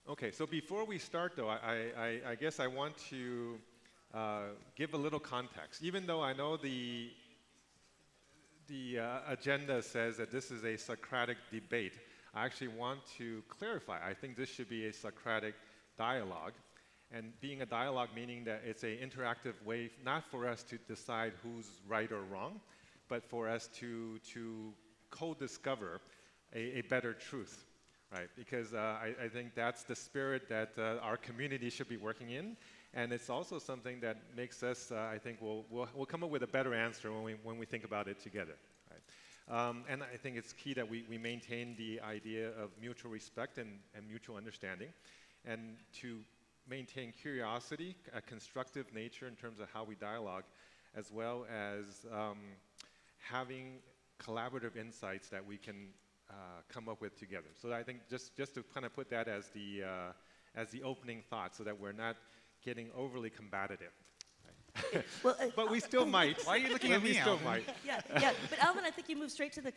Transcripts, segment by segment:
Okay, so before we start, though, I guess I want to give a little context. Even though I know the agenda says that this is a Socratic debate, I actually want to clarify. I think this should be a Socratic dialogue. And being a dialogue meaning that it's an interactive way, not for us to decide who's right or wrong, but for us to co-discover a better truth, right? Because I think that's the spirit that our community should be working in. And it's also something that makes us, I think, we'll come up with a better answer when we think about it together. Right? And I think it's key that we maintain the idea of mutual respect and mutual understanding, and to maintain curiosity, a constructive nature in terms of how we dialogue, as well as having collaborative insights that we can come up with together. So I think just to kind of put that as the opening thought, so that we're not getting overly combative. Right? Well, but we still might. Why are you looking at me, We still Alvin? might. yeah, yeah. But Alvin, I think you moved straight to the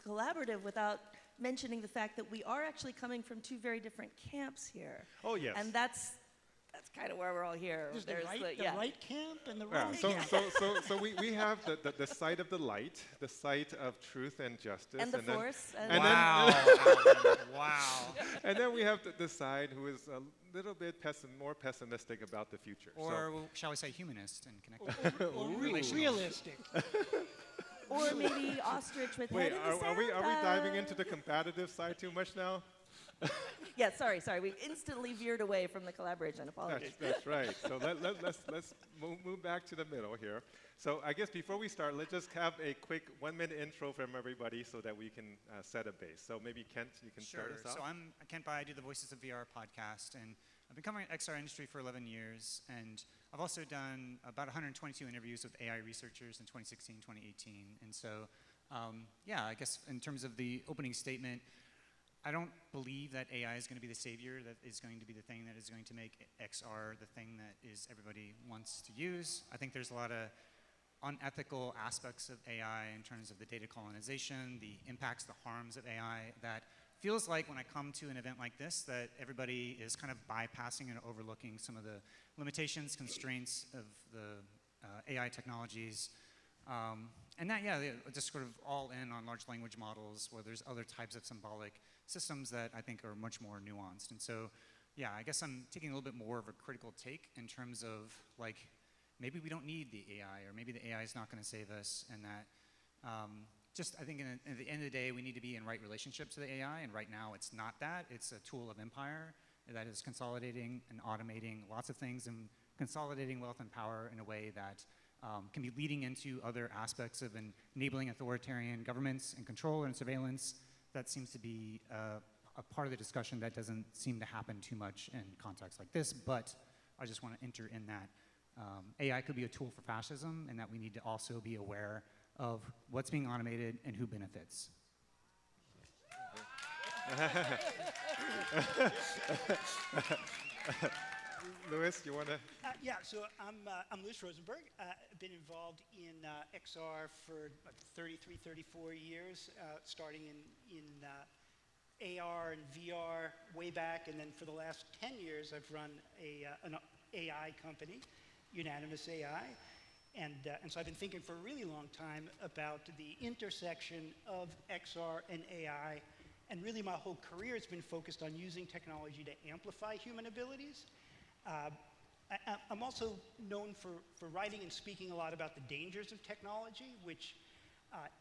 collaborative without mentioning the fact that we are actually coming from two very different camps here. Oh, yes. And that's kind of where we're all here. There's There's the right camp and the Yeah, wrong so, camp. so we have the site of the light, the site of truth and justice. and the then, force. and Wow. Wow. and then we have the side who is a little bit more pessimistic about the future. Or shall we say humanist and connect that. Or Relational. realistic. Or maybe ostrich with Wait, head in the are we sand. diving into the competitive side too much now? Yeah, sorry. We instantly veered away from the collaboration. Apologies. That's right. So let's move back to the middle here. So I guess before we start, let's just have a quick 1-minute intro from everybody so that we can set a base. So maybe Kent, you can start us off. So I'm Kent Bai, I do the Voices of VR podcast, and I've been covering the XR industry for 11 years, and I've also done about 122 interviews with AI researchers in 2016, 2018. And so, yeah, I guess in terms of the opening statement, I don't believe that AI is going to be the savior, that is going to be the thing that is going to make XR the thing that is everybody wants to use. I think there's a lot of unethical aspects of AI in terms of the data colonization, the impacts, the harms of AI, that feels like when I come to an event like this that everybody is kind of bypassing and overlooking some of the limitations, constraints of the AI technologies. And that, yeah, they're just sort of all in on large language models where there's other types of symbolic systems that I think are much more nuanced. And so, yeah, I guess I'm taking a little bit more of a critical take in terms of, like, maybe we don't need the AI, or maybe the AI is not going to save us, and that just, I think at the end of the day, we need to be in right relationship to the AI, and right now it's not that. It's a tool of empire that is consolidating and automating lots of things and consolidating wealth and power in a way that can be leading into other aspects of enabling authoritarian governments and control and surveillance. That seems to be a part of the discussion that doesn't seem to happen too much in contexts like this, but I just want to enter in that AI could be a tool for fascism, and that we need to also be aware of what's being automated and who benefits. Louis, you want to? Yeah, so I'm Louis Rosenberg. I've been involved in XR for 33, 34 years, starting in AR and VR way back, and then for the last 10 years I've run an AI company, Unanimous AI, and so I've been thinking for a really long time about the intersection of XR and AI, and really my whole career has been focused on using technology to amplify human abilities. I'm also known for writing and speaking a lot about the dangers of technology, which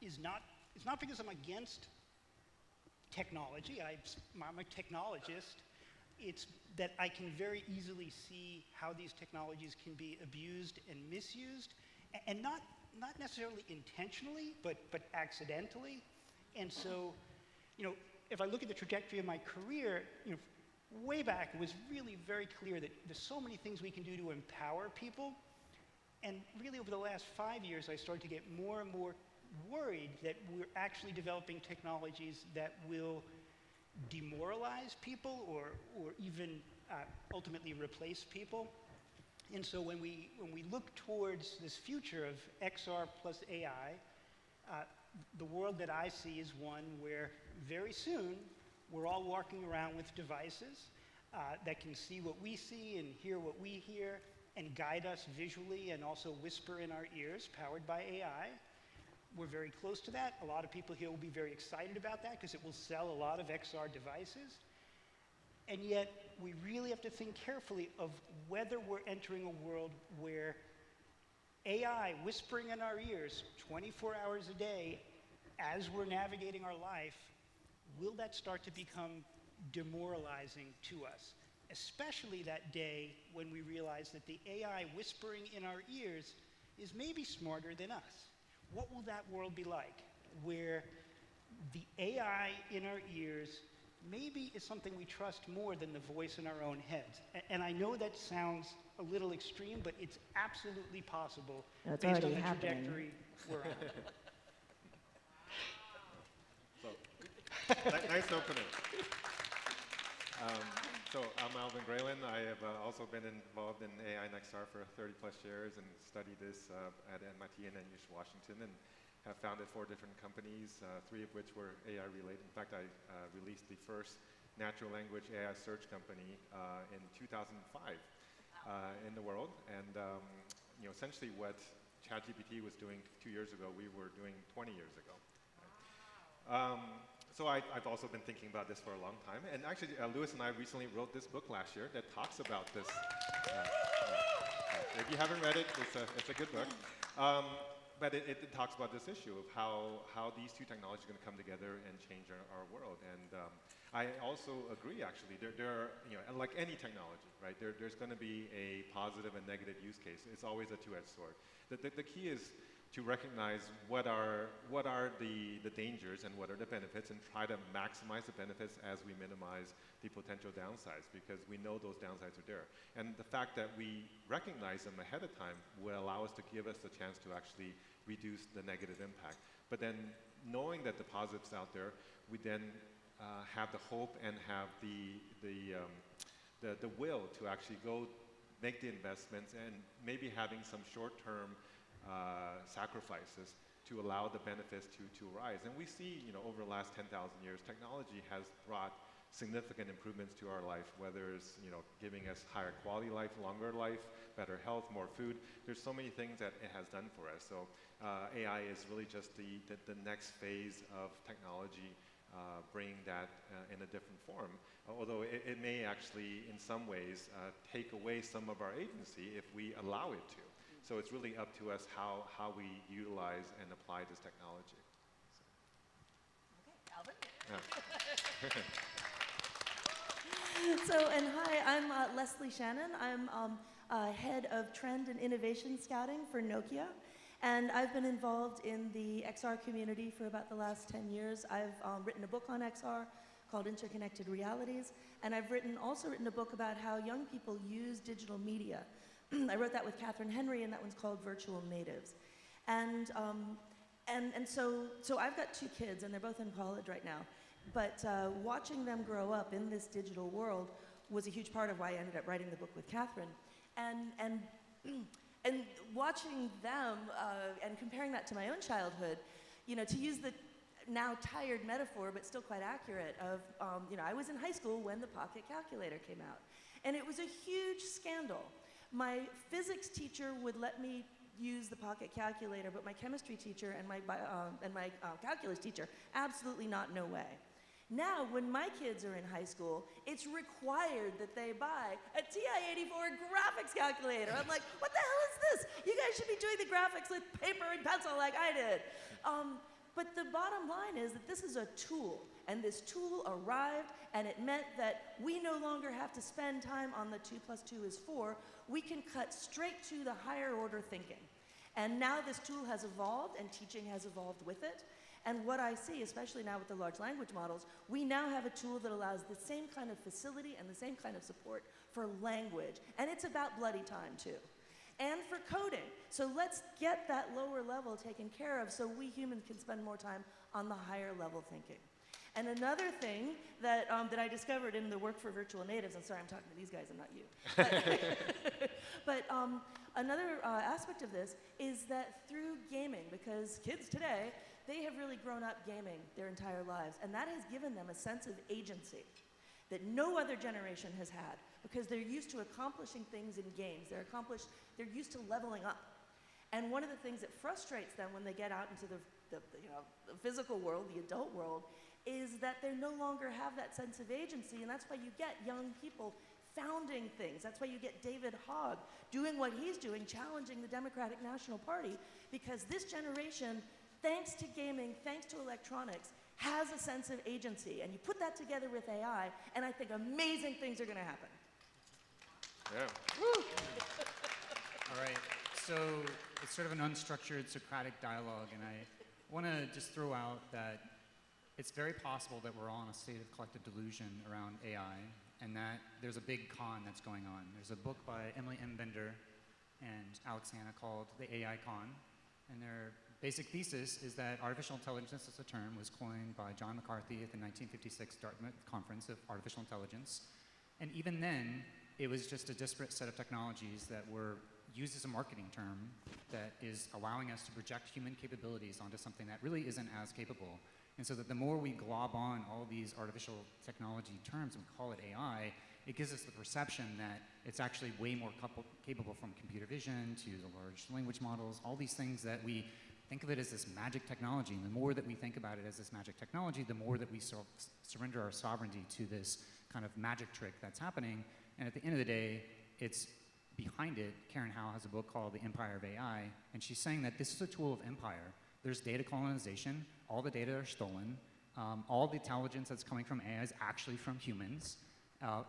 it's not because I'm against technology. I'm a technologist. It's that I can very easily see how these technologies can be abused and misused, and not necessarily intentionally, but accidentally. And so, if I look at the trajectory of my career, way back, it was really very clear that there's so many things we can do to empower people. And really over the last 5 years, I started to get more and more worried that we're actually developing technologies that will demoralize people or even ultimately replace people. And so when we look towards this future of XR plus AI, the world that I see is one where very soon we're all walking around with devices that can see what we see and hear what we hear and guide us visually and also whisper in our ears, powered by AI. We're very close to that. A lot of people here will be very excited about that because it will sell a lot of XR devices. And yet, we really have to think carefully of whether we're entering a world where AI whispering in our ears 24 hours a day as we're navigating our life, will that start to become demoralizing to us? Especially that day when we realize that the AI whispering in our ears is maybe smarter than us. What will that world be like, where the AI in our ears maybe is something we trust more than the voice in our own heads? And I know that sounds a little extreme, but it's absolutely possible based on the trajectory we're on. So, nice opening. So I'm Alvin Graylin. I have also been involved in AI and XR for 30 plus years and studied this at MIT and NU Washington, and have founded 4 different companies, 3 of which were AI related. In fact, I released the first natural language AI search company in 2005 in the world. And essentially what ChatGPT was doing 2 years ago, we were doing 20 years ago. So I've also been thinking about this for a long time. And actually, Lewis and I recently wrote this book last year that talks about this. If you haven't read it, it's a good book. But it talks about this issue of how these 2 technologies are going to come together and change our world. And I also agree, actually. There are, like any technology, right? There's going to be a positive and negative use case. It's always a two-edged sword. The key is to recognize what are the dangers and what are the benefits, and try to maximize the benefits as we minimize the potential downsides, because we know those downsides are there. And the fact that we recognize them ahead of time will allow us to give us the chance to actually reduce the negative impact. But then knowing that the positives out there, we then have the hope and have the will to actually go make the investments, and maybe having some short-term sacrifices to allow the benefits to rise. And we see, over the last 10,000 years, technology has brought significant improvements to our life, whether it's, giving us higher quality life, longer life, better health, more food. There's so many things that it has done for us. So AI is really just the next phase of technology, bringing that in a different form. Although it may actually, in some ways, take away some of our agency if we allow it to. So it's really up to us how we utilize and apply this technology. Okay, Alvin? Yeah. So, and hi, I'm Leslie Shannon. I'm head of trend and innovation scouting for Nokia. And I've been involved in the XR community for about the last 10 years. I've written a book on XR called Interconnected Realities. And I've also written a book about how young people use digital media. I wrote that with Catherine Henry, and that one's called Virtual Natives. And so I've got 2 kids, and they're both in college right now. But watching them grow up in this digital world was a huge part of why I ended up writing the book with Catherine. And watching them and comparing that to my own childhood, to use the now tired metaphor, but still quite accurate, of, I was in high school when the pocket calculator came out. And it was a huge scandal. My physics teacher would let me use the pocket calculator, but my chemistry teacher and my calculus teacher, absolutely not, no way. Now, when my kids are in high school, it's required that they buy a TI-84 graphics calculator. I'm like, what the hell is this? You guys should be doing the graphics with paper and pencil like I did. But the bottom line is that this is a tool, and this tool arrived, and it meant that we no longer have to spend time on the 2 + 2 is 4. We can cut straight to the higher order thinking. And now this tool has evolved, and teaching has evolved with it. And what I see, especially now with the large language models, we now have a tool that allows the same kind of facility and the same kind of support for language. And it's about bloody time, too. And for coding. So let's get that lower level taken care of so we humans can spend more time on the higher level thinking. And another thing that I discovered in the work for Virtual Natives, I'm sorry, I'm talking to these guys and not you. But another aspect of this is that through gaming, because kids today, they have really grown up gaming their entire lives, and that has given them a sense of agency. that no other generation has had, because they're used to accomplishing things in games. They're used to leveling up. And one of the things that frustrates them when they get out into the physical world, the adult world, is that they no longer have that sense of agency, and that's why you get young people founding things. That's why you get David Hogg doing what he's doing, challenging the Democratic National Party, because this generation, thanks to gaming, thanks to electronics, has a sense of agency. And you put that together with AI, and I think amazing things are going to happen. Yeah. Woo! All right, so it's sort of an unstructured Socratic dialogue, and I want to just throw out that it's very possible that we're all in a state of collective delusion around AI, and that there's a big con that's going on. There's a book by Emily M. Bender and Alex Hanna called The AI Con, and their basic thesis is that artificial intelligence as a term was coined by John McCarthy at the 1956 Dartmouth Conference of Artificial Intelligence, and even then, it was just a disparate set of technologies that were used as a marketing term that is allowing us to project human capabilities onto something that really isn't as capable. And so that the more we glob on all these artificial technology terms and call it AI, it gives us the perception that it's actually way more capable, from computer vision to the large language models, all these things that we think of it as this magic technology. And the more that we think about it as this magic technology, the more that we surrender our sovereignty to this kind of magic trick that's happening. And at the end of the day, it's behind it. Karen Howe has a book called The Empire of AI, and she's saying that this is a tool of empire. There's data colonization, all the data are stolen, all the intelligence that's coming from AI is actually from humans,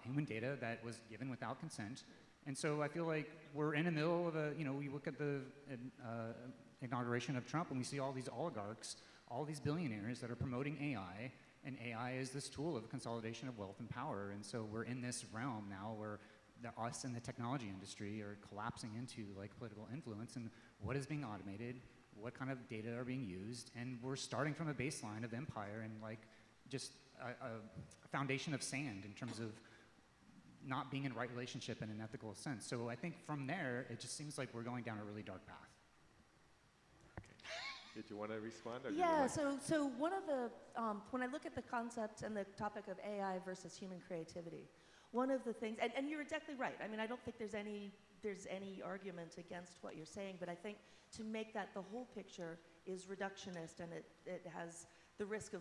human data that was given without consent. And so I feel like we're in the middle of we look at the inauguration of Trump and we see all these oligarchs, all these billionaires that are promoting AI, and AI is this tool of consolidation of wealth and power. And so we're in this realm now where us and the technology industry are collapsing into like political influence, and what is being automated, what kind of data are being used, and we're starting from a baseline of empire and like just a foundation of sand in terms of not being in right relationship in an ethical sense. So I think from there, it just seems like we're going down a really dark path. Okay. Did you want to respond? Or Yeah, so one of the, when I look at the concept and the topic of AI versus human creativity, one of the things, and you're exactly right. I mean, I don't think there's any argument against what you're saying, but I think to make that the whole picture is reductionist, and it has the risk of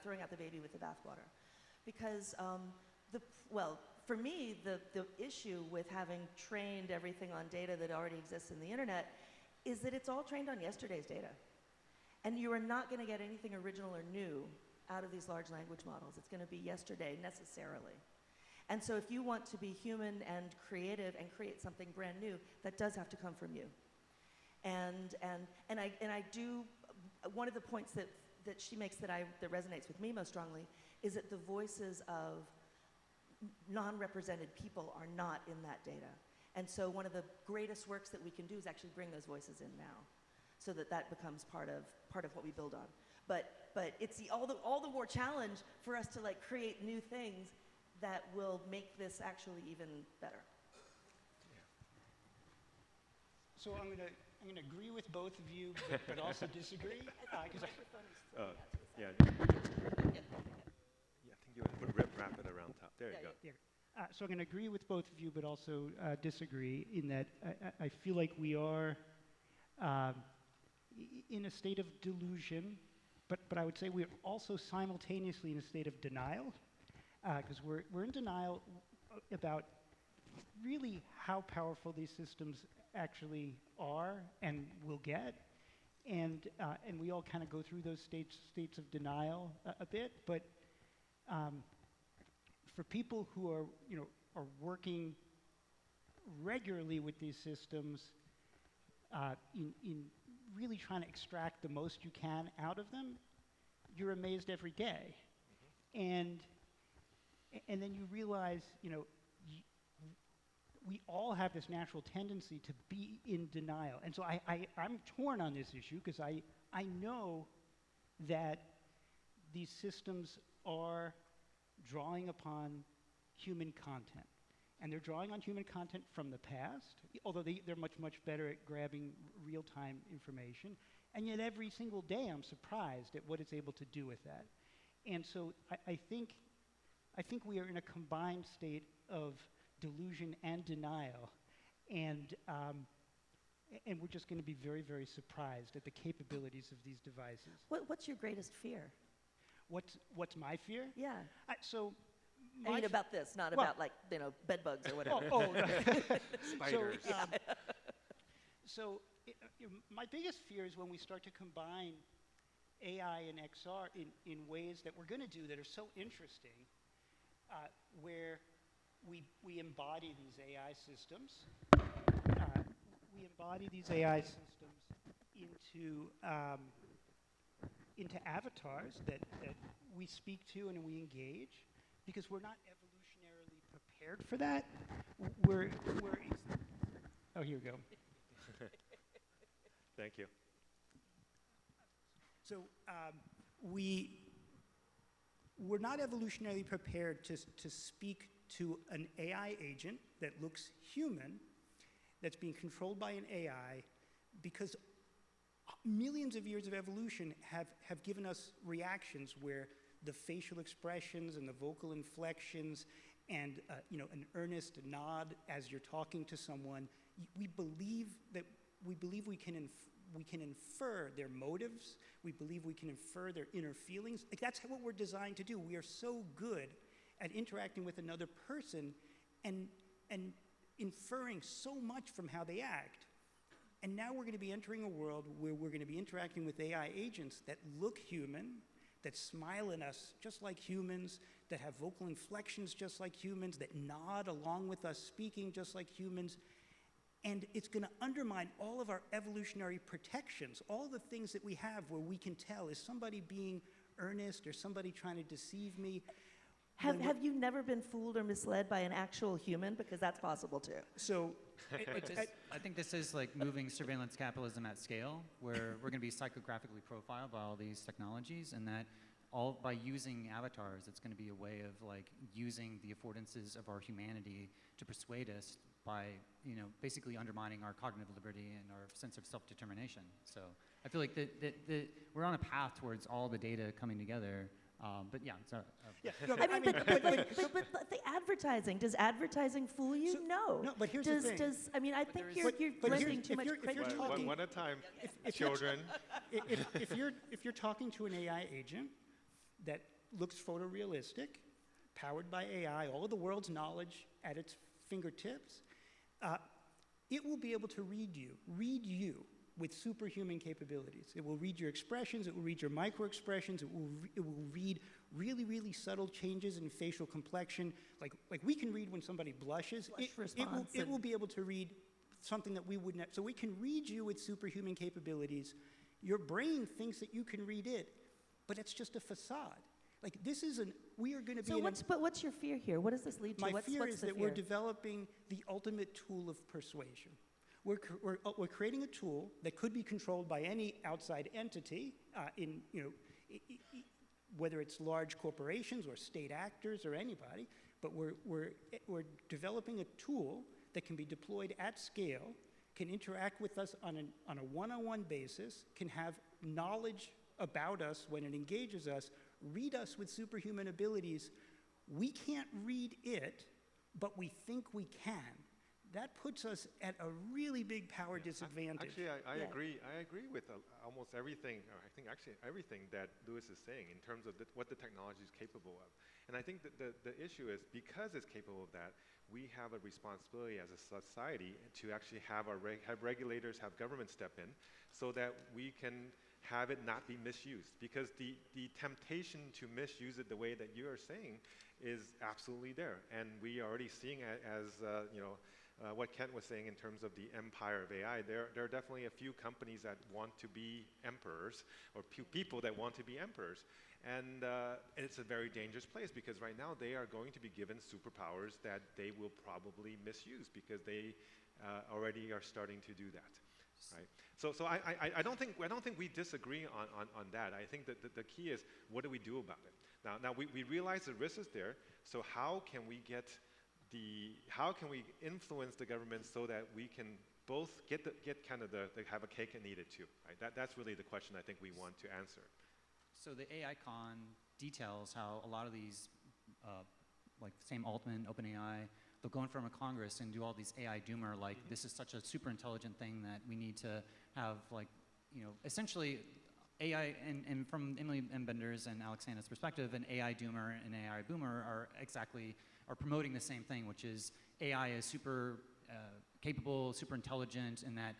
throwing out the baby with the bathwater. Because, for me, the issue with having trained everything on data that already exists in the internet is that it's all trained on yesterday's data. And you are not going to get anything original or new out of these large language models. It's going to be yesterday necessarily. And so if you want to be human and creative and create something brand new, that does have to come from you. And I do, one of the points that she makes that resonates with me most strongly is that the voices of non-represented people are not in that data. And so one of the greatest works that we can do is actually bring those voices in now, so that becomes part of what we build on. But it's all the more challenge for us to like create new things that will make this actually even better. So I'm gonna agree with both of you, but also disagree. Yeah, I think you would wrap it around top. There you go. Yeah. So I'm going to agree with both of you, but also disagree in that I feel like we are in a state of delusion, but I would say we're also simultaneously in a state of denial, because we're in denial about really how powerful these systems actually are and will get, and we all kind of go through those states of denial a bit, but for people who are working regularly with these systems, in really trying to extract the most you can out of them, you're amazed every day, and then you realize, we all have this natural tendency to be in denial. And so I'm torn on this issue because I know that these systems are drawing upon human content. And they're drawing on human content from the past, although they're much, much better at grabbing real-time information. And yet every single day I'm surprised at what it's able to do with that. And so I think I think we are in a combined state of delusion and denial, and we're just going to be very, very surprised at the capabilities of these devices. What's your greatest fear? What's my fear? Yeah. My I mean about this, not well, about, like, bed bugs or whatever. Spiders. My biggest fear is when we start to combine AI and XR in ways that we're going to do that are so interesting, where we embody these AI systems. We embody these AI systems into avatars that we speak to and we engage, because we're not evolutionarily prepared for that. Oh, here we go. Thank you. So we're not evolutionarily prepared to speak to an AI agent that looks human, that's being controlled by an AI, because millions of years of evolution have given us reactions where the facial expressions and the vocal inflections and an earnest nod as you're talking to someone, we believe we can infer their motives. We believe we can infer their inner feelings. Like, that's what we're designed to do. We are so good at interacting with another person and inferring so much from how they act. And now we're going to be entering a world where we're going to be interacting with AI agents that look human, that smile at us just like humans, that have vocal inflections just like humans, that nod along with us speaking just like humans. And it's going to undermine all of our evolutionary protections, all the things that we have where we can tell, is somebody being earnest or somebody trying to deceive me? Have you never been fooled or misled by an actual human? Because that's possible too. So, I think this is like moving surveillance capitalism at scale, where we're going to be psychographically profiled by all these technologies, and that all by using avatars, it's going to be a way of like using the affordances of our humanity to persuade us by, basically undermining our cognitive liberty and our sense of self-determination. So I feel like we're on a path towards all the data coming together. But yeah, it's but the advertising, does advertising fool you? So, no. No, but here's the thing. I think you're but lending too if much you're credit. talking- One at a time, if children. if you're talking to an AI agent that looks photorealistic, powered by AI, all of the world's knowledge at its fingertips, it will be able to read you with superhuman capabilities. It will read your expressions, it will read your micro-expressions, it will read really, really subtle changes in facial complexion. Like we can read when somebody blushes. It will be able to read something that we wouldn't have. So we can read you with superhuman capabilities. Your brain thinks that you can read it, but it's just a facade. Like, we are going to be But what's your fear here? What does this lead to? My what's fear is the that fear? we're developing the ultimate tool of persuasion. We're creating a tool that could be controlled by any outside entity, whether it's large corporations or state actors or anybody. But we're developing a tool that can be deployed at scale, can interact with us on a one-on-one basis, can have knowledge about us when it engages us, read us with superhuman abilities. We can't read it, but we think we can. That puts us at a really big power disadvantage. Actually, I agree. I agree with almost everything, or I think actually everything that Lewis is saying in terms of what the technology is capable of. And I think that the issue is, because it's capable of that, we have a responsibility as a society to actually have regulators, have government step in, so that we can have it not be misused. Because the temptation to misuse it the way that you are saying is absolutely there. And we are already seeing it as, what Kent was saying in terms of the empire of AI. There are definitely a few companies that want to be emperors, or people that want to be emperors. And it's a very dangerous place, because right now they are going to be given superpowers that they will probably misuse, because they already are starting to do that. Right. So I don't think we disagree on that. I think that the key is, what do we do about it? Now we realize the risk is there. So how can we influence the government so that we can both have a cake and eat it too? Right. That's really the question I think we want to answer. So the AI Con details how a lot of these like Sam Altman, OpenAI, they'll go in front of Congress and do all these AI doomer, like this is such a super intelligent thing that we need to have, like, essentially AI, and from Emily M. Bender's and Alexander's perspective, an AI doomer and AI boomer are promoting the same thing, which is AI is super capable, super intelligent, and that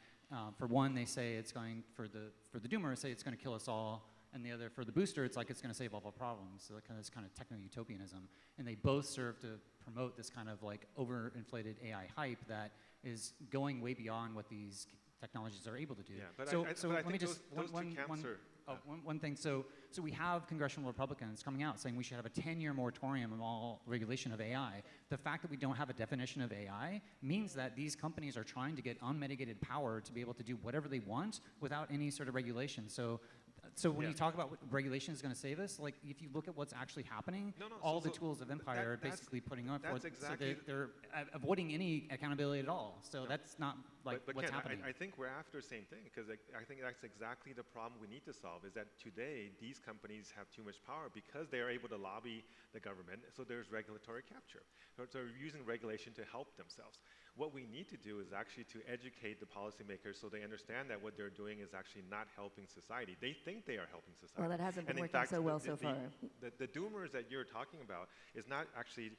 for one, they say it's going, for the doomer, say it's going to kill us all, and the other, for the booster, it's like it's going to save all our problems. So this kind of techno-utopianism. And they both serve to promote this kind of like overinflated AI hype that is going way beyond what these technologies are able to do. Yeah, but so I let me think just, those two camps are... one thing. So we have congressional Republicans coming out saying we should have a 10-year moratorium of all regulation of AI. The fact that we don't have a definition of AI means that these companies are trying to get unmitigated power to be able to do whatever they want without any sort of regulation. So when you talk about what regulation is going to save us, like if you look at what's actually happening, all the tools of empire are basically putting up what, exactly, so they're avoiding any accountability at all. So that's not like but what's Ken, happening. I think we're after the same thing, because I think that's exactly the problem we need to solve, is that today these companies have too much power because they are able to lobby the government, so there's regulatory capture. So they're using regulation to help themselves. What we need to do is actually to educate the policymakers so they understand that what they're doing is actually not helping society. They think they are helping society. Well, that hasn't been in working fact, so well so far. The doomers that you're talking about is not actually,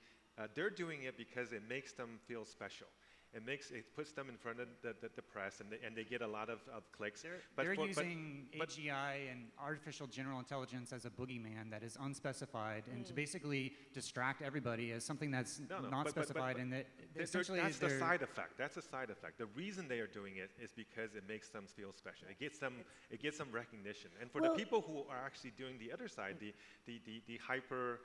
they're doing it because it makes them feel special. It puts them in front of the press, and they get a lot of clicks. They're using AGI and artificial general intelligence as a boogeyman that is unspecified, and to basically distract everybody as something that's not specified. And that essentially that's the side effect. That's a side effect. The reason they are doing it is because it makes them feel special. It gets them recognition. And for the people who are actually doing the other side, the hyper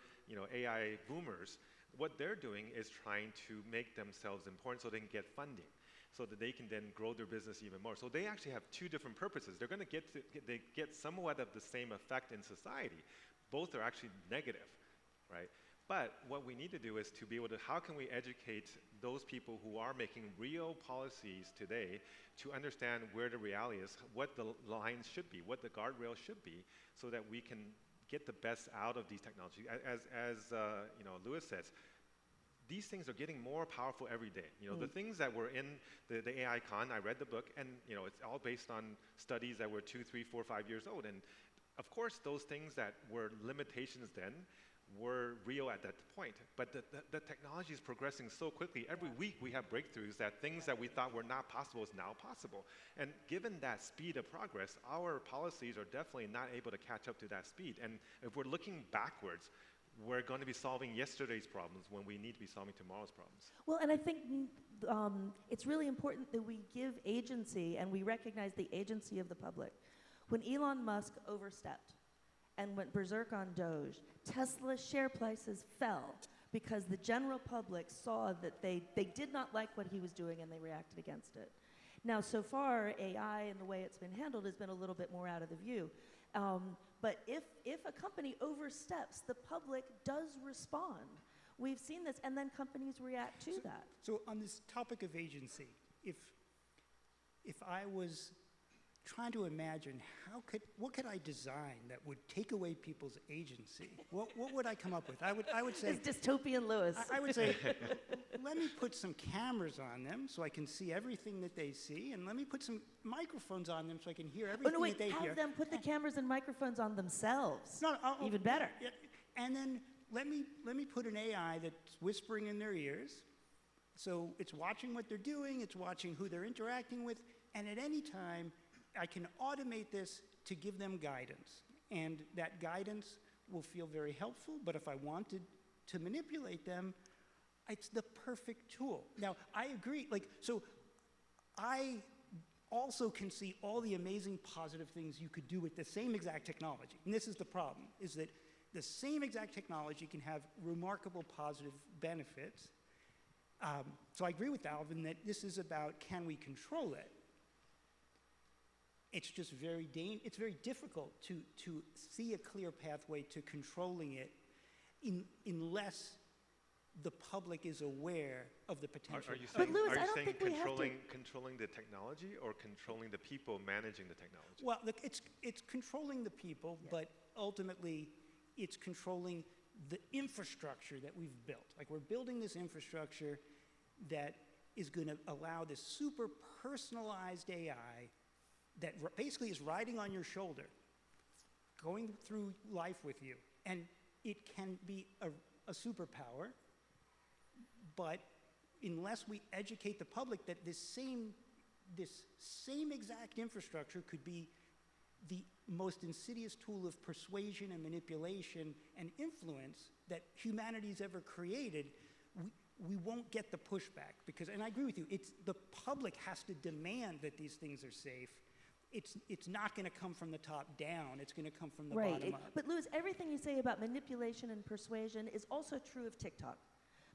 AI boomers, what they're doing is trying to make themselves important so they can get funding, so that they can then grow their business even more. So they actually have two different purposes. They're going to get somewhat of the same effect in society. Both are actually negative, right? But what we need to do is to be able to, how can we educate those people who are making real policies today to understand where the reality is, what the lines should be, what the guardrails should be, so that we can get the best out of these technologies. As Lewis says, these things are getting more powerful every day. The things that were in the AI Con, I read the book, and it's all based on studies that were 2, 3, 4, 5 years old. And of course, those things that were limitations then were real at that point. But the technology is progressing so quickly. Every week we have breakthroughs that things that we thought were not possible is now possible. And given that speed of progress, our policies are definitely not able to catch up to that speed. And if we're looking backwards, we're going to be solving yesterday's problems when we need to be solving tomorrow's problems. Well, and I think it's really important that we give agency and we recognize the agency of the public. When Elon Musk overstepped and went berserk on Doge, Tesla's share prices fell because the general public saw that they did not like what he was doing and they reacted against it. Now, so far, AI and the way it's been handled has been a little bit more out of the view. But if a company oversteps, the public does respond. We've seen this, and then companies react to that. So on this topic of agency, if I was trying to imagine what could I design that would take away people's agency, what would I come up with? I would say it's dystopian Lewis. I would say, let me put some cameras on them so I can see everything that they see, and let me put some microphones on them so I can hear everything that they hear. Have them put the cameras and microphones on themselves. No, even better. Yeah, and then let me put an AI that's whispering in their ears, so it's watching what they're doing, it's watching who they're interacting with, and at any time, I can automate this to give them guidance. And that guidance will feel very helpful, but if I wanted to manipulate them, it's the perfect tool. Now, I agree, so I also can see all the amazing positive things you could do with the same exact technology. And this is the problem, is that the same exact technology can have remarkable positive benefits. So I agree with Alvin that this is about, can we control it? It's just very difficult to see a clear pathway to controlling it unless the public is aware of the potential. Are you saying, Lewis, are you saying controlling the technology or controlling the people managing the technology? Well, look, it's controlling the people, but ultimately it's controlling the infrastructure that we've built. Like, we're building this infrastructure that is going to allow this super personalized AI that basically is riding on your shoulder, going through life with you. And it can be a superpower, but unless we educate the public that this same exact infrastructure could be the most insidious tool of persuasion and manipulation and influence that humanity's ever created, we won't get the pushback. Because, and I agree with you, the public has to demand that these things are safe. It's not going to come from the top down. It's going to come from the bottom up. But Louis, everything you say about manipulation and persuasion is also true of TikTok.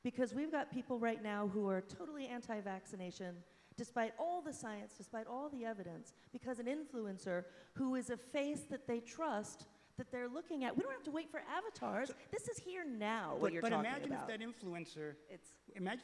Because we've got people right now who are totally anti-vaccination, despite all the science, despite all the evidence, because an influencer who is a face that they trust, that they're looking at, we don't have to wait for avatars. This is here now, what you're talking about. But imagine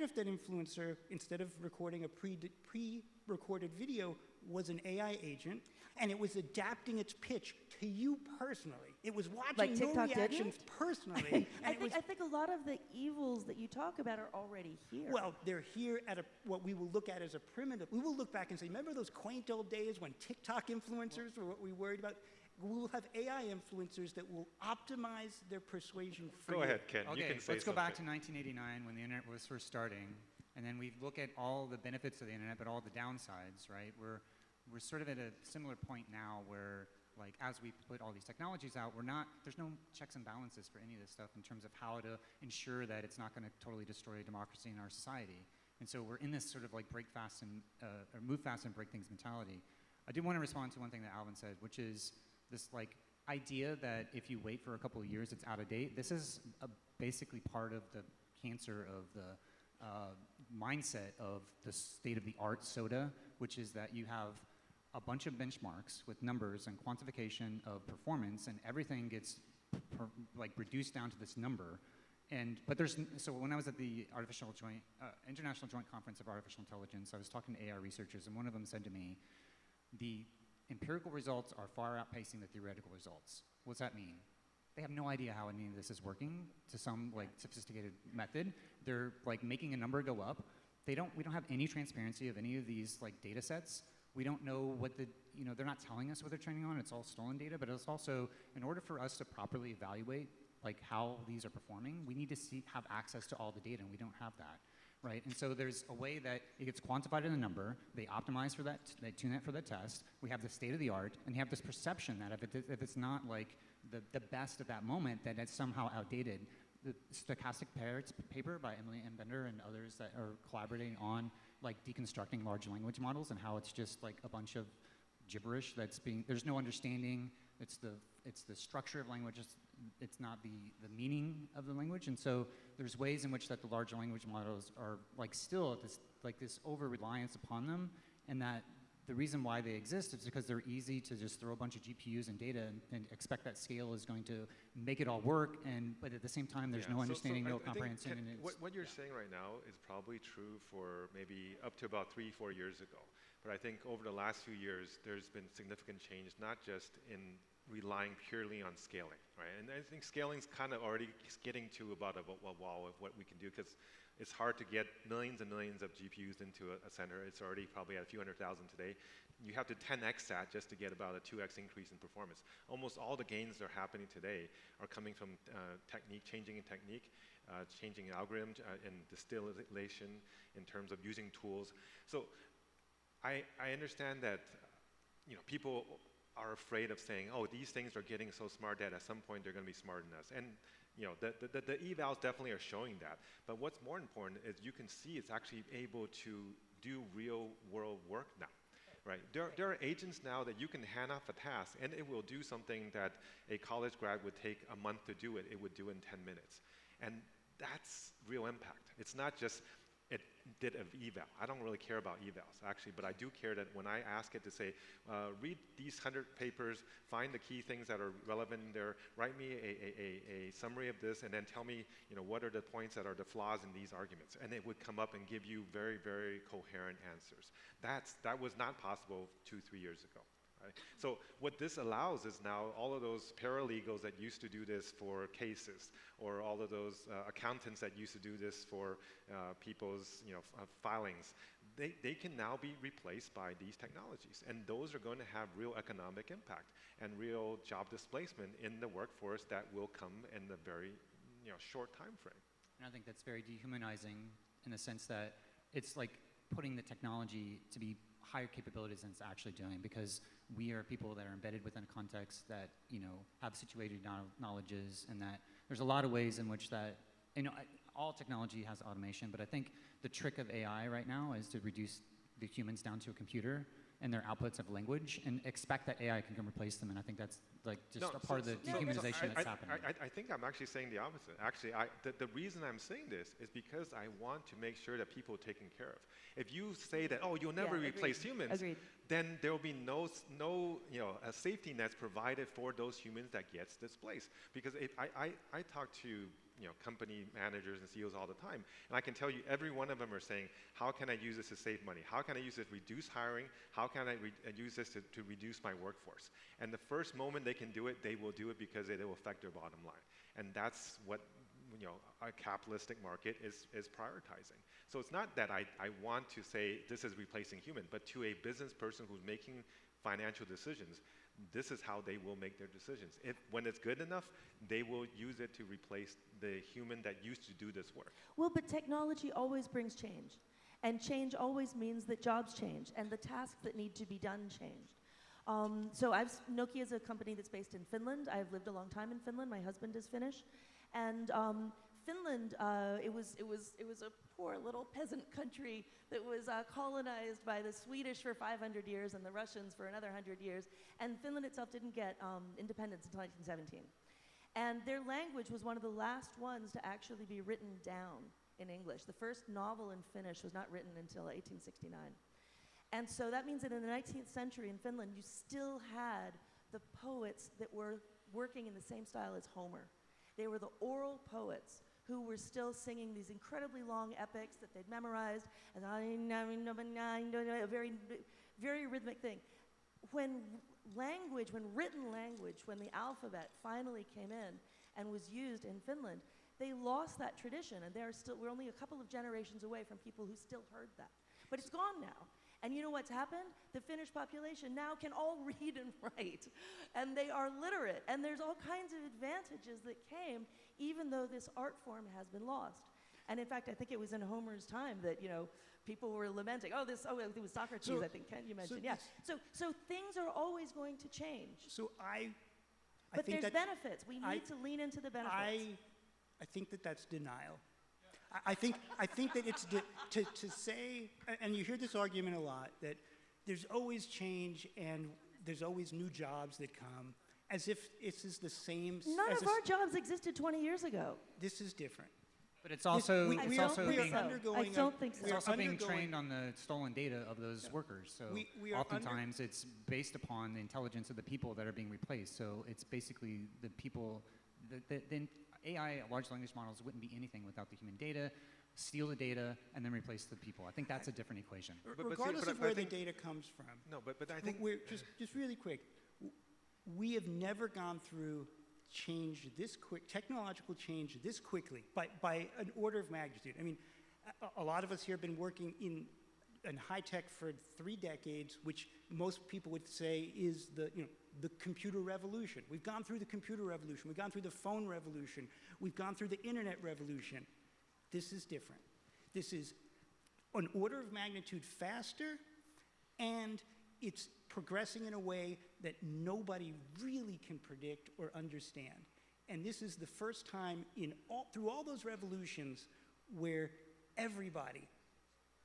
if that influencer, instead of recording a pre-recorded video, was an AI agent, and it was adapting its pitch to you personally. It was watching your reactions personally. I think a lot of the evils that you talk about are already here. Well, they're here at what we will look at as a primitive. We will look back and say, remember those quaint old days when TikTok influencers were what we worried about? We will have AI influencers that will optimize their persuasion for Go you. ahead, Ken. Okay, You can say let's go something. back to 1989 when the internet was first starting, and then we look at all the benefits of the internet, but all the downsides, right? We're sort of at a similar point now where, like, as we put all these technologies out, there's no checks and balances for any of this stuff in terms of how to ensure that it's not going to totally destroy democracy in our society. And so we're in this sort of like break fast and or move fast and break things mentality. I did want to respond to one thing that Alvin said, which is this like idea that if you wait for a couple of years, it's out of date. This is basically part of the cancer of the mindset of the state-of-the-art soda, which is that you have a bunch of benchmarks with numbers and quantification of performance, and everything gets like reduced down to this number. So when I was at the International Joint Conference of Artificial Intelligence, I was talking to AI researchers, and one of them said to me, the empirical results are far outpacing the theoretical results. What's that mean? They have no idea how any of this is working to some like sophisticated method. They're like making a number go up. We don't have any transparency of any of these like data sets. We don't know what they're not telling us what they're training on. It's all stolen data, but it's also, in order for us to properly evaluate like how these are performing, we need to have access to all the data, and we don't have that, right? And so there's a way that it gets quantified in a number. They optimize for that, they tune it for the test. We have the state of the art, and you have this perception that if it's not like the best at that moment, that it's somehow outdated. The stochastic paper by Emily M. Bender and others that are collaborating on like deconstructing large language models and how it's just like a bunch of gibberish there's no understanding. It's the structure of language. It's not the meaning of the language. And so there's ways in which that the large language models are like still this over-reliance upon them, and that the reason why they exist is because they're easy to just throw a bunch of GPUs and data and expect that scale is going to make it all work, but at the same time there's no understanding, no comprehension. And what you're saying right now is probably true for maybe up to about 3-4 years ago. But I think over the last few years, there's been significant change, not just in relying purely on scaling, right? And I think scaling's kind of already getting to about a wall of what we can do, because it's hard to get millions and millions of GPUs into a center. It's already probably at a few 100,000 today. You have to 10x that just to get about a 2x increase in performance. Almost all the gains that are happening today are coming from changing in technique, changing algorithms, and distillation in terms of using tools. So I understand that people are afraid of saying, oh, these things are getting so smart that at some point they're going to be smarter than us. And the evals definitely are showing that. But what's more important is you can see it's actually able to do real world work now, right? There are agents now that you can hand off a task and it will do something that a college grad would take a month to do it would do in 10 minutes. And that's real impact. It's not just it did an eval. I don't really care about evals, actually, but I do care that when I ask it to say, read these 100 papers, find the key things that are relevant there, write me a summary of this, and then tell me, what are the points that are the flaws in these arguments, and it would come up and give you very, very coherent answers. That was not possible 2-3 years ago. right? So what this allows is now all of those paralegals that used to do this for cases, or all of those accountants that used to do this for people's filings, they can now be replaced by these technologies. And those are going to have real economic impact and real job displacement in the workforce that will come in the very short time frame. And I think that's very dehumanizing in the sense that it's like putting the technology to be higher capabilities than it's actually doing, because we are people that are embedded within a context that have situated knowledges, and that there's a lot of ways in which that all technology has automation, but I think the trick of AI right now is to reduce the humans down to a computer and their outputs of language and expect that AI can replace them. And I think that's like just a part of the dehumanization that's happening. I think I'm actually saying the opposite. Actually, the reason I'm saying this is because I want to make sure that people are taken care of. If you say that, oh, you'll never replace humans, then there will be no a safety nets provided for those humans that gets displaced. Because I talk to company managers and CEOs all the time, and I can tell you every one of them are saying, how can I use this to save money? How can I use this to reduce hiring? How can I use this to reduce my workforce? And the first moment they can do it, they will do it because it will affect their bottom line. And that's what a capitalistic market is prioritizing. So it's not that I want to say this is replacing human, but to a business person who's making financial decisions, this is how they will make their decisions. When it's good enough, they will use it to replace the human that used to do this work. Well, but technology always brings change. And change always means that jobs change, and the tasks that need to be done change. Nokia is a company that's based in Finland. I've lived a long time in Finland. My husband is Finnish. And Finland, it was a poor little peasant country that was colonized by the Swedish for 500 years and the Russians for another 100 years. And Finland itself didn't get independence until 1917. And their language was one of the last ones to actually be written down in English. The first novel in Finnish was not written until 1869. And so that means that in the 19th century in Finland, you still had the poets that were working in the same style as Homer. They were the oral poets who were still singing these incredibly long epics that they'd memorized, and a very, very rhythmic thing. When written language, when the alphabet finally came in and was used in Finland, they lost that tradition, and we're only a couple of generations away from people who still heard that. But it's gone now. And you know what's happened? The Finnish population now can all read and write, and they are literate, and there's all kinds of advantages that came even though this art form has been lost. And in fact, I think it was in Homer's time that, people were lamenting, it was Socrates, I think, Ken, you mentioned, So things are always going to change. But there's benefits. We need to lean into the benefits. I think that's denial. I think that it's to say, and you hear this argument a lot, that there's always change and there's always new jobs that come, as if this is the same. None of our jobs existed 20 years ago. This is different. But it's also being trained on the stolen data of those workers. So oftentimes it's based upon the intelligence of the people that are being replaced. So it's basically the people. The AI, large language models, wouldn't be anything without the human data. Steal the data and then replace the people. I think that's a different equation. Regardless of where the data comes from. No, but I think we're just really quick. We have never gone through change this quick, technological change this quickly, by an order of magnitude. I mean, a lot of us here have been working in high tech for 3 decades, which most people would say is the computer revolution. We've gone through the computer revolution. We've gone through the phone revolution. We've gone through the internet revolution. This is different. This is an order of magnitude faster, and it's progressing in a way that nobody really can predict or understand. And this is the first time through all those revolutions where everybody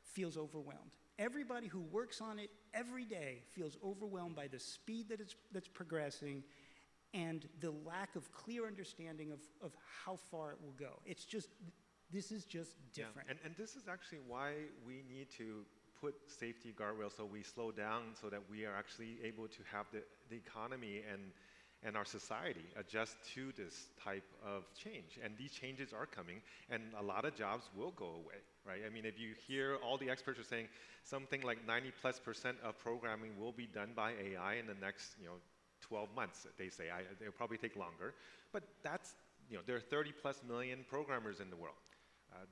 feels overwhelmed. Everybody who works on it every day feels overwhelmed by the speed that's progressing and the lack of clear understanding of how far it will go. This is just different. Yeah. And this is actually why we need to put safety guardrails so we slow down, so that we are actually able to have the economy and our society adjust to this type of change. And these changes are coming, and a lot of jobs will go away, right? I mean, if you hear all the experts are saying something like 90+% of programming will be done by AI in the next, 12 months, they say. It'll probably take longer, but that's, there are 30+ million programmers in the world.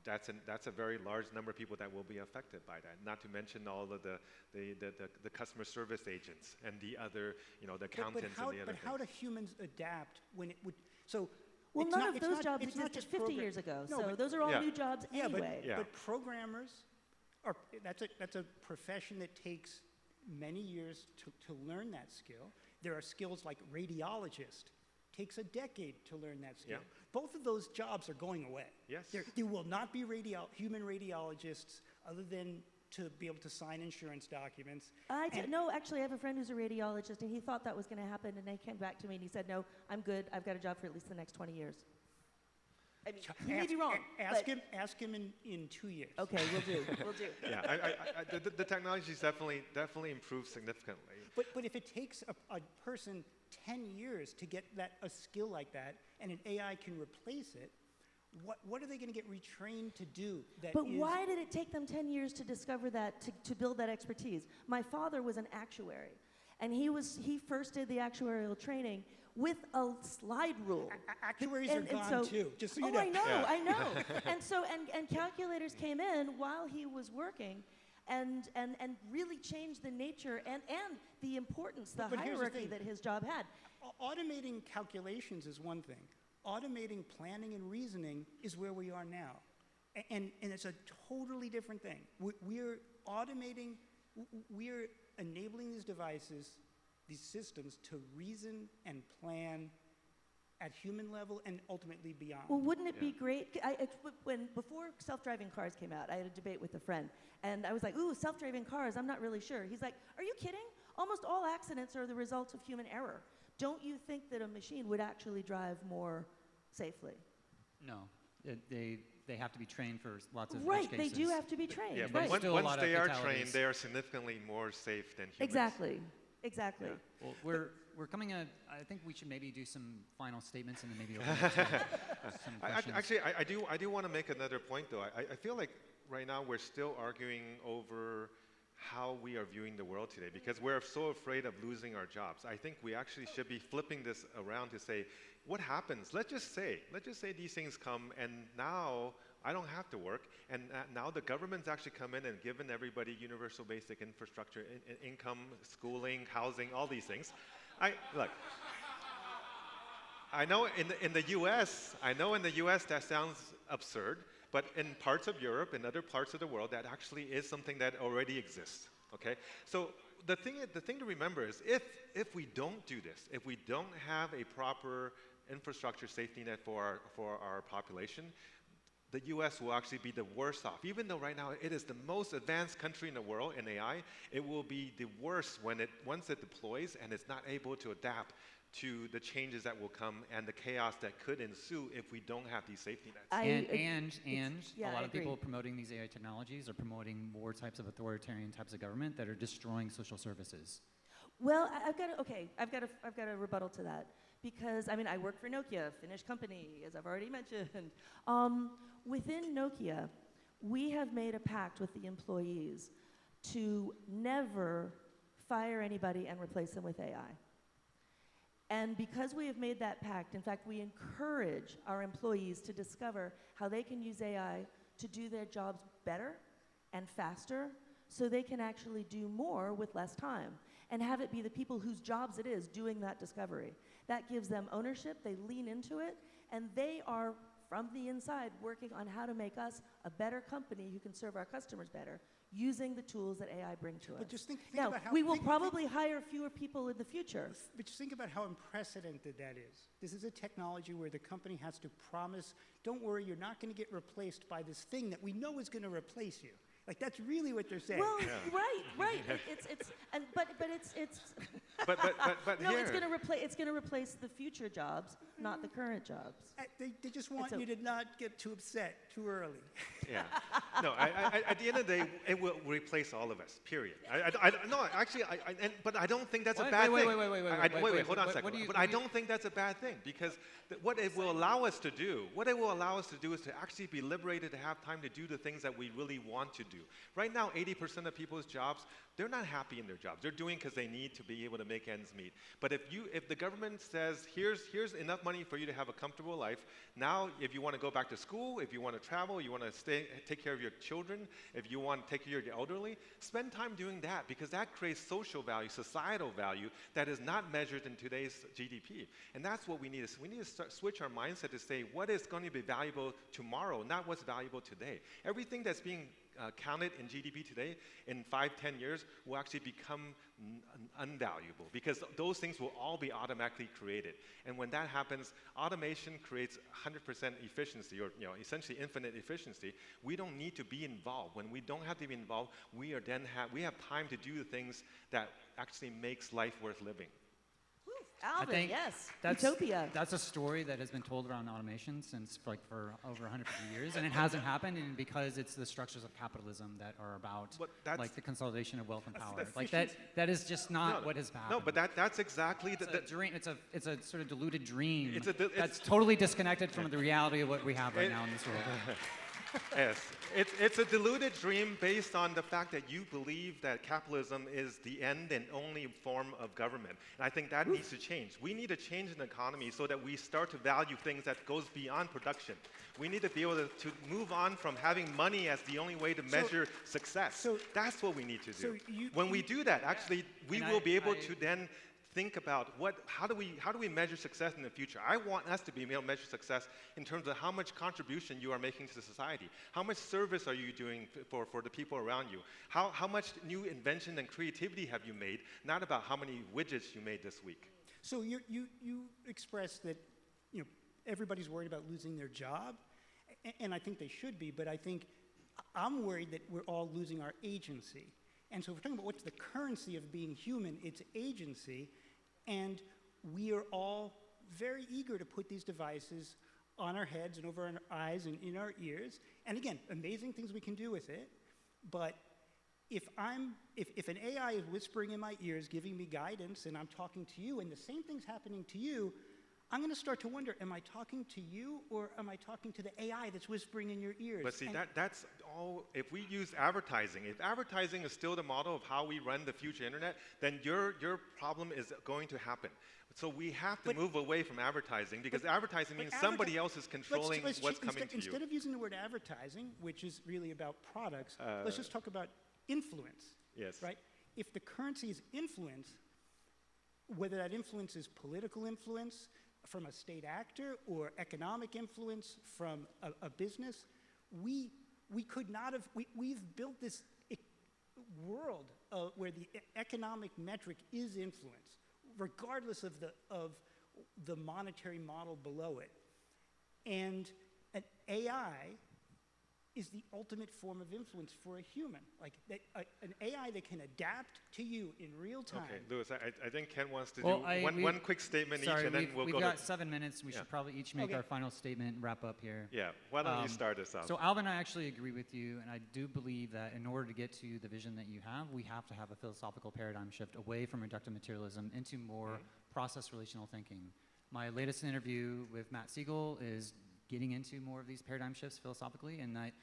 That's a very large number of people that will be affected by that. Not to mention all of the customer service agents and the other, the accountants and the other But how do humans adapt when it would? So Well, it's none not, of those jobs it's not existed just 50 years ago, No, so but- those are all Yeah. new jobs Yeah, anyway. Yeah. but programmers are that's a profession that takes many years to learn that skill. There are skills like radiologist. Takes a decade to learn that skill. Yeah. Both of those jobs are going away. Yes. There will not be human radiologists other than to be able to sign insurance documents. No, actually, I have a friend who's a radiologist, and he thought that was going to happen, and they came back to me, and he said, no, I'm good. I've got a job for at least the next 20 years. I mean, he may be wrong. Ask but- Ask him in 2 years. Okay, we'll do. We'll do. Yeah, the technology's definitely improved significantly. But if it takes a person 10 years to get a skill like that, and an AI can replace it, what are they going to get retrained to do? But why did it take them 10 years to discover that, to build that expertise? My father was an actuary, and he first did the actuarial training with a slide rule. Actuaries are gone too, just so you know. I know, Yeah. I know. And so, and calculators came in while he was working, and really changed the nature and the importance, the But here's the hierarchy thing. that his job had. Automating calculations is one thing. Automating planning and reasoning is where we are now. And it's a totally different thing. We're automating, we're enabling these devices, these systems to reason and plan at human level and ultimately beyond. Well, wouldn't it be great? Before self-driving cars came out, I had a debate with a friend, and I was like, "Ooh, self-driving cars! I'm not really sure." He's like, "Are you kidding? Almost all accidents are the result of human error. Don't you think that a machine would actually drive more safely?" No, they have to be trained for lots of Right, edge they cases. do have to be trained. Yeah, And but there's right. still a once lot of they are trained, fatalities. they are significantly more safe than humans. Exactly. Exactly. Yeah. Well, we're coming at. I think we should maybe do some final statements and then maybe open it to some questions. Actually, I do want to make another point, though. I feel like right now we're still arguing over how we are viewing the world today because we're so afraid of losing our jobs. I think we actually should be flipping this around to say, what happens? Let's just say these things come, and now I don't have to work, and now the government's actually come in and given everybody universal basic infrastructure, income, schooling, housing, all these things. Look. I know in the U.S. That sounds absurd, but in parts of Europe and other parts of the world, that actually is something that already exists. Okay, so the thing to remember is if we don't do this, if we don't have a proper infrastructure safety net for our population, the U.S. will actually be the worst off. Even though right now it is the most advanced country in the world in AI, it will be the worst once it deploys and it's not able to adapt to the changes that will come and the chaos that could ensue if we don't have these safety nets. Yeah, a lot I of people agree. promoting these AI technologies are promoting more types of authoritarian types of government that are destroying social services. Well, I've got a rebuttal to that because I work for Nokia, Finnish company, as I've already mentioned. Within Nokia, we have made a pact with the employees to never fire anybody and replace them with AI. And because we have made that pact, in fact, we encourage our employees to discover how they can use AI to do their jobs better and faster so they can actually do more with less time and have it be the people whose jobs it is doing that discovery. That gives them ownership, they lean into it, and they are, from the inside, working on how to make us a better company who can serve our customers better using the tools that AI bring to us. But just think now, about how we will probably hire fewer people in the future. But just think about how unprecedented that is. This is a technology where the company has to promise, don't worry, you're not going to get replaced by this thing that we know is going to replace you. Like that's really what they're saying. Well, right. But it's But no, here, it's gonna replace the future jobs, not the current jobs. They just want you to not get too upset too early. yeah. No, at the end of the day, it will replace all of us, period. No, actually, but I don't think that's a bad thing. Wait, hold on a second. But I don't think that's a bad thing, because what it will allow us to do, is to actually be liberated to have time to do the things that we really want to do. Right now, 80% of people's jobs, they're not happy in their jobs. They're doing because they need to be able to make ends meet. But if the government says, here's enough money for you to have a comfortable life, now if you want to go back to school, if you want to travel, you want to take care of your children, if you want to take care of your elderly, spend time doing that, because that creates social value, societal value that is not measured in today's GDP. And that's what we need. We need to switch our mindset to say what is going to be valuable tomorrow, not what's valuable today. Everything that's being counted in GDP today, in 5-10 years, will actually become unvaluable, because those things will all be automatically created. And when that happens, automation creates 100% efficiency, or essentially infinite efficiency. We don't need to be involved. When we don't have to be involved, we have time to do the things that actually makes life worth living. Alvin, yes, that's, utopia. That's a story that has been told around automation since for over 150 years, and it hasn't happened, and because it's the structures of capitalism that are about like the consolidation of wealth and power. Like that is just not what has happened. No, but that's exactly the dream. It's a sort of deluded dream that's totally disconnected from the reality of what we have right now in this world. Yes, it's a deluded dream based on the fact that you believe that capitalism is the end and only form of government. And I think that needs to change. We need to change an economy so that we start to value things that goes beyond production. We need to be able to move on from having money as the only way to measure success. So that's what we need to do. When we do that, actually, we will be able to then think about how do we measure success in the future. I want us to be able to measure success in terms of how much contribution you are making to society. How much service are you doing for the people around you? How much new invention and creativity have you made? Not about how many widgets you made this week. So you expressed that everybody's worried about losing their job, and I think they should be, but I think I'm worried that we're all losing our agency. And so if we're talking about what's the currency of being human, it's agency. And we are all very eager to put these devices on our heads and over our eyes and in our ears. And again, amazing things we can do with it. But if an AI is whispering in my ears, giving me guidance, and I'm talking to you, and the same thing's happening to you, I'm going to start to wonder, am I talking to you, or am I talking to the AI that's whispering in your ears? But see, that's all, if we use advertising, if advertising is still the model of how we run the future internet, then your problem is going to happen. So we have to move away from advertising, because advertising means somebody else is controlling what's coming to you. Instead of using the word advertising, which is really about products, let's just talk about influence. Yes. Right? If the currency is influence, whether that influence is political influence, from a state actor, or economic influence from a business, we could not have, we've built this world where the economic metric is influence, regardless of the monetary model below it. And an AI is the ultimate form of influence for a human. Like an AI that can adapt to you in real time. Okay, Louis, I think Ken wants to do one quick statement each, and then we'll go. We've got 7 minutes. We should probably each make our final statement and wrap up here. Yeah, why don't you start us off? So Alvin, I actually agree with you, and I do believe that in order to get to the vision that you have, we have to have a philosophical paradigm shift away from reductive materialism into more process relational thinking. My latest interview with Matt Siegel is getting into more of these paradigm shifts philosophically, and that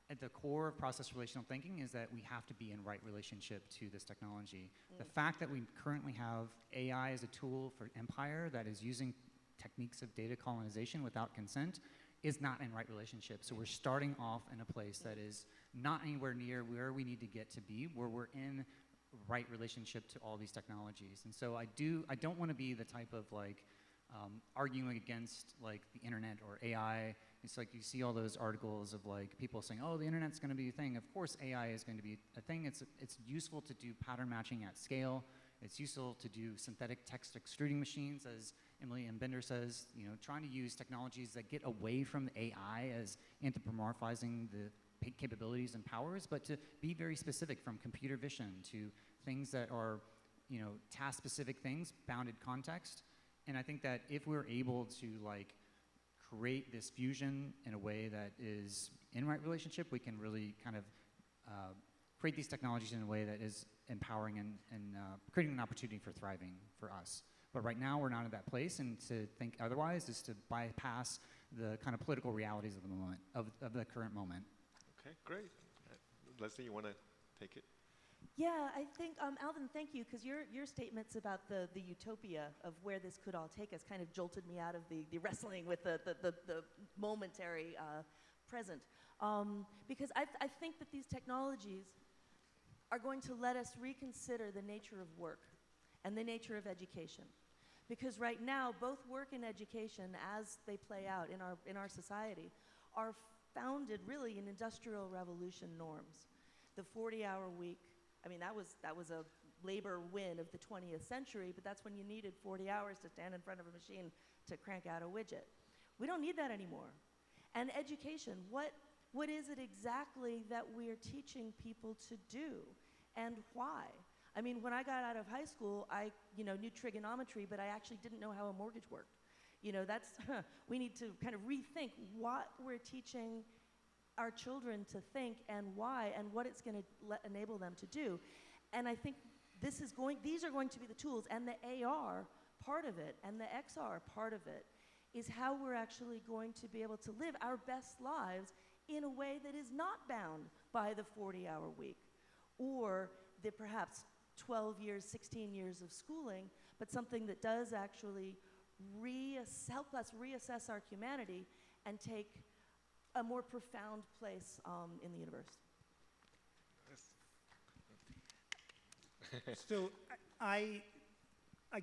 at the core of process relational thinking is that we have to be in right relationship to this technology. The fact that we currently have AI as a tool for empire that is using techniques of data colonization without consent is not in right relationship. So we're starting off in a place that is not anywhere near where we need to get to be, where we're in right relationship to all these technologies. And so I don't want to be the type of arguing against like the internet or AI. It's like you see all those articles of like people saying, oh, the internet's going to be a thing. Of course, AI is going to be a thing. It's useful to do pattern matching at scale. It's useful to do synthetic text extruding machines, as Emily and Bender says, trying to use technologies that get away from AI as anthropomorphizing the capabilities and powers, but to be very specific, from computer vision to things that are, task-specific things, bounded context. And I think that if we're able to create this fusion in a way that is in right relationship, we can really kind of create these technologies in a way that is empowering and creating an opportunity for thriving for us. But right now, we're not at that place, and to think otherwise is to bypass the kind of political realities of the moment, of the current moment. Okay, great. Leslie, you want to take it? Yeah, I think, Alvin, thank you, because your statements about the utopia of where this could all take us kind of jolted me out of the wrestling with the momentary present. Because I think that these technologies are going to let us reconsider the nature of work and the nature of education. Because right now, both work and education, as they play out in our society, are founded really in Industrial Revolution norms. The 40-hour week, I mean, that was a labor win of the 20th century, but that's when you needed 40 hours to stand in front of a machine to crank out a widget. We don't need that anymore. And education, what is it exactly that we're teaching people to do, and why? I mean, when I got out of high school, I knew trigonometry, but I actually didn't know how a mortgage worked. We need to kind of rethink what we're teaching our children to think and why, and what it's going to enable them to do. And I think these are going to be the tools, and the AR part of it and the XR part of it is how we're actually going to be able to live our best lives in a way that is not bound by the 40-hour week or the perhaps 12 years, 16 years of schooling, but something that does actually help us reassess our humanity and take a more profound place in the universe. So I'm a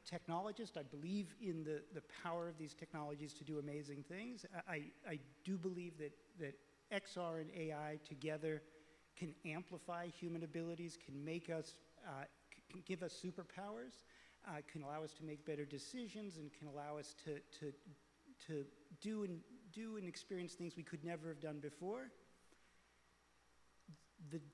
technologist. I believe in the power of these technologies to do amazing things. I do believe that XR and AI together can amplify human abilities, can make us, can give us superpowers, can allow us to make better decisions, and can allow us to do and experience things we could never have done before.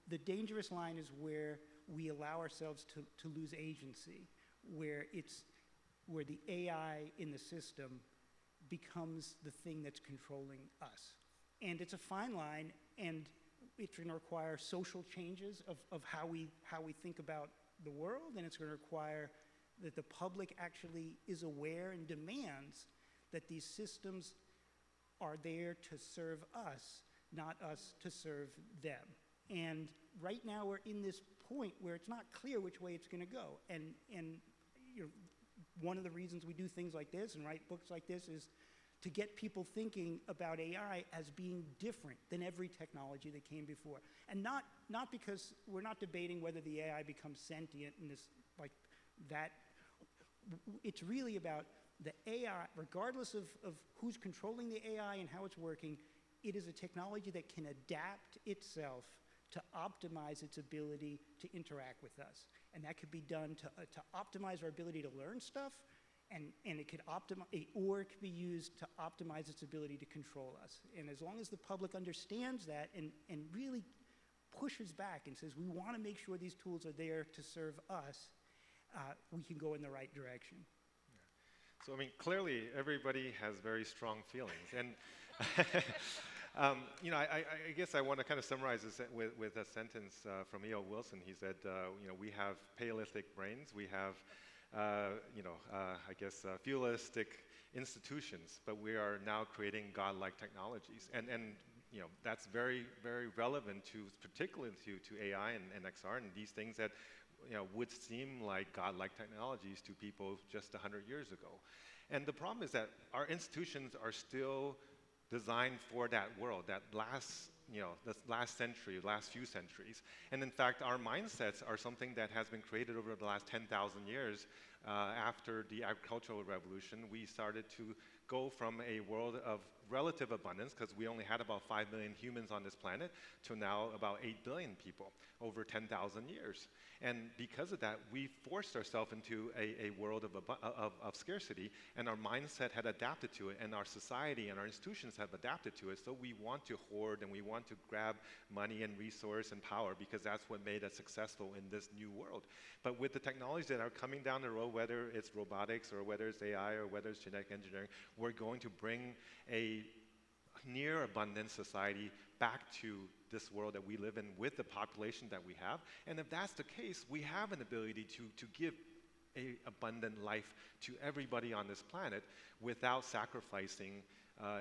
The dangerous line is where we allow ourselves to lose agency, where the AI in the system becomes the thing that's controlling us. And it's a fine line, and it's going to require social changes of how we think about the world, and it's going to require that the public actually is aware and demands that these systems are there to serve us, not us to serve them. And right now we're in this point where it's not clear which way it's going to go. And one of the reasons we do things like this and write books like this is to get people thinking about AI as being different than every technology that came before. And not because we're not debating whether the AI becomes sentient and this like that. It's really about the AI, regardless of who's controlling the AI and how it's working, it is a technology that can adapt itself to optimize its ability to interact with us. And that could be done to optimize our ability to learn stuff, and it could optimize, or it could be used to optimize its ability to control us. And as long as the public understands that and really pushes back and says, we want to make sure these tools are there to serve us, we can go in the right direction. Yeah. So, I mean, clearly everybody has very strong feelings. And I guess I want to kind of summarize this with a sentence from E.O. Wilson. He said, we have Paleolithic brains, we have, feudalistic institutions, but we are now creating godlike technologies. And that's very, very relevant particularly to AI and XR and these things that, would seem like godlike technologies to people just 100 years ago. And the problem is that our institutions are still designed for that world, that last century, last few centuries. And in fact, our mindsets are something that has been created over the last 10,000 years. After the agricultural revolution, we started to go from a world of relative abundance, because we only had about 5 million humans on this planet, to now about 8 billion people over 10,000 years. And because of that, we forced ourselves into a world of scarcity, and our mindset had adapted to it, and our society and our institutions have adapted to it. So we want to hoard, and we want to grab money and resource and power, because that's what made us successful in this new world. But with the technologies that are coming down the road, whether it's robotics or whether it's AI or whether it's genetic engineering, we're going to bring a near abundant society back to this world that we live in with the population that we have. And if that's the case, we have an ability to give a abundant life to everybody on this planet without sacrificing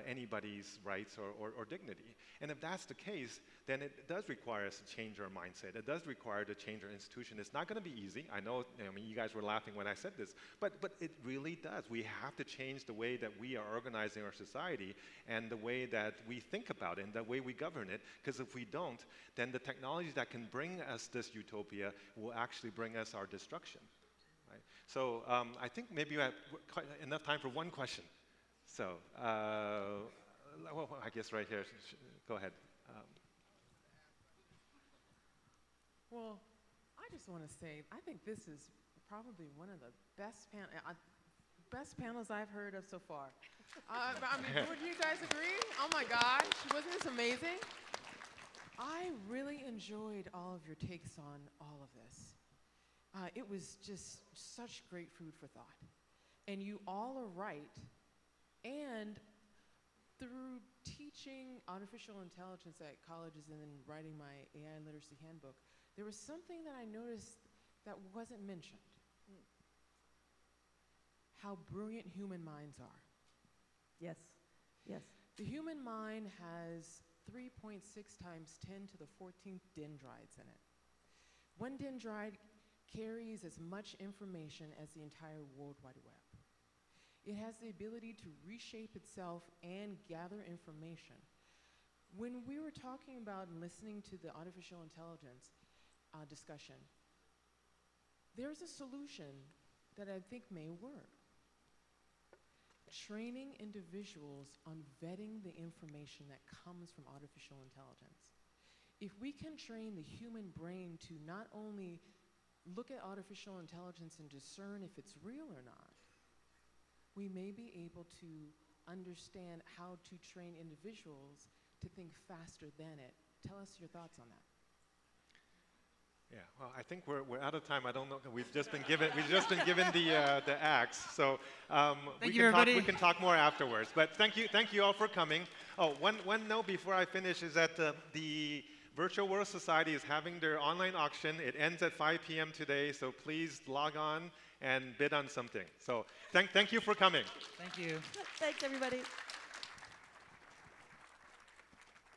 anybody's rights or dignity. And if that's the case, then it does require us to change our mindset. It does require to change our institution. It's not going to be easy. I know, I mean, you guys were laughing when I said this, but it really does. We have to change the way that we are organizing our society and the way that we think about it and the way we govern it, because if we don't, then the technologies that can bring us this utopia will actually bring us our destruction. Right? So I think maybe you have quite enough time for one question. So, well, I guess right here. Go ahead. Well, I just want to say, I think this is probably one of the best panels I've heard of so far. I mean, would you guys agree? Oh my gosh, wasn't this amazing? I really enjoyed all of your takes on all of this. It was just such great food for thought. And you all are right. And through teaching artificial intelligence at colleges and then writing my AI literacy handbook, there was something that I noticed that wasn't mentioned. How brilliant human minds are. Yes, yes. The human mind has 3.6 times 10 to the 14th dendrites in it. One dendrite carries as much information as the entire World Wide Web. It has the ability to reshape itself and gather information. When we were talking about and listening to the artificial intelligence discussion, there's a solution that I think may work. Training individuals on vetting the information that comes from artificial intelligence. If we can train the human brain to not only look at artificial intelligence and discern if it's real or not, we may be able to understand how to train individuals to think faster than it. Tell us your thoughts on that. Yeah, well, I think we're out of time. I don't know. We've just been given the axe. So we can talk more afterwards. But thank you all for coming. Oh, one note before I finish is that the Virtual World Society is having their online auction. It ends at 5 p.m. today. So please log on and bid on something. So thank you for coming. Thank you. Thanks, everybody.